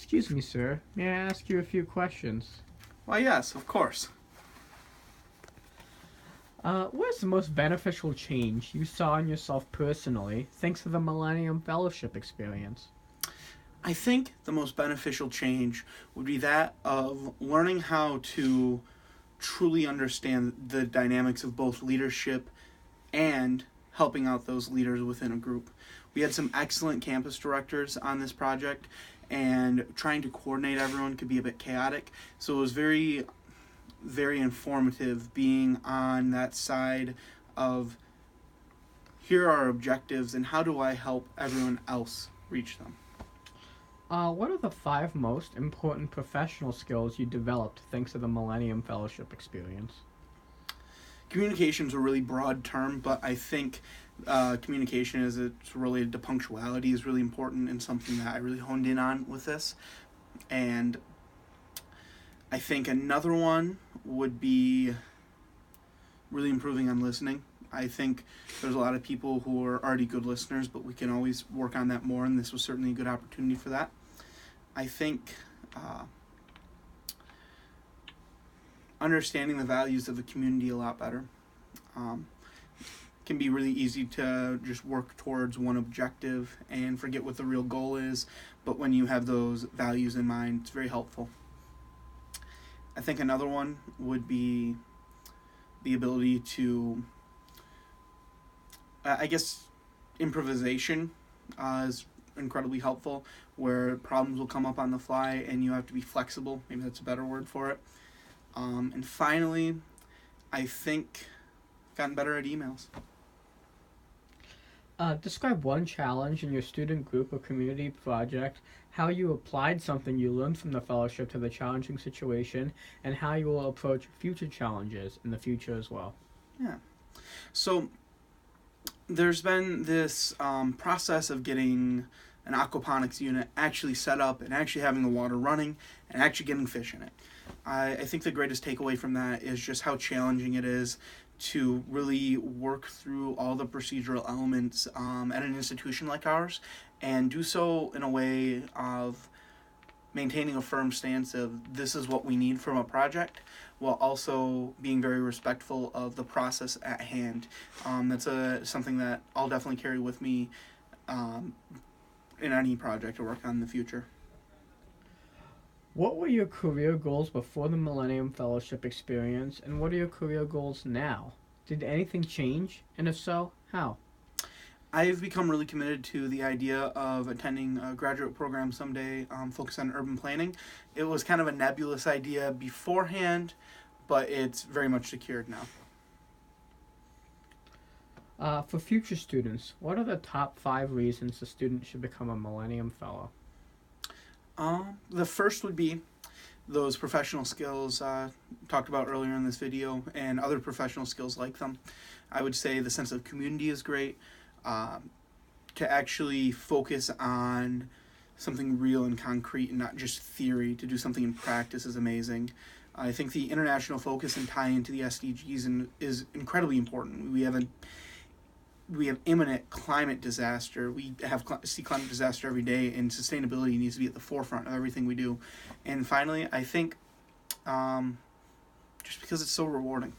Excuse me, sir. May I ask you a few questions? Why, yes, of course. What is the most beneficial change you saw in yourself personally thanks to the Millennium Fellowship experience? I think the most beneficial change would be that of learning how to truly understand the dynamics of both leadership and helping out those leaders within a group. We had some excellent campus directors on this project, and trying to coordinate everyone could be a bit chaotic. So it was very, very informative being on that side of here are our objectives and how do I help everyone else reach them. What are the 5 most important professional skills you developed thanks to the Millennium Fellowship experience? Communication is a really broad term, but I think communication as it's related to punctuality is really important and something that I really honed in on with this. And I think another one would be really improving on listening. I think there's a lot of people who are already good listeners, but we can always work on that more, and this was certainly a good opportunity for that. I think understanding the values of the community a lot better. Can be really easy to just work towards one objective and forget what the real goal is, but when you have those values in mind, it's very helpful. I think another one would be the ability to, improvisation is incredibly helpful, where problems will come up on the fly and you have to be flexible. Maybe that's a better word for it. And finally, I think I've gotten better at emails. Describe one challenge in your student group or community project, how you applied something you learned from the fellowship to the challenging situation, and how you will approach future challenges in the future as well. Yeah. So there's been this process of getting an aquaponics unit actually set up and actually having the water running and actually getting fish in it. I think the greatest takeaway from that is just how challenging it is to really work through all the procedural elements at an institution like ours and do so in a way of maintaining a firm stance of this is what we need from a project while also being very respectful of the process at hand. That's something that I'll definitely carry with me in any project I work on in the future. What were your career goals before the Millennium Fellowship experience, and what are your career goals now? Did anything change, and if so, how? I've become really committed to the idea of attending a graduate program someday focused on urban planning. It was kind of a nebulous idea beforehand, but it's very much secured now. For future students, what are the top 5 reasons a student should become a Millennium Fellow? The first would be those professional skills talked about earlier in this video and other professional skills like them. I would say the sense of community is great. To actually focus on something real and concrete and not just theory, to do something in practice is amazing. I think the international focus and tie into the SDGs is incredibly important. We have imminent climate disaster. We see climate disaster every day, and sustainability needs to be at the forefront of everything we do. And finally, I think just because it's so rewarding.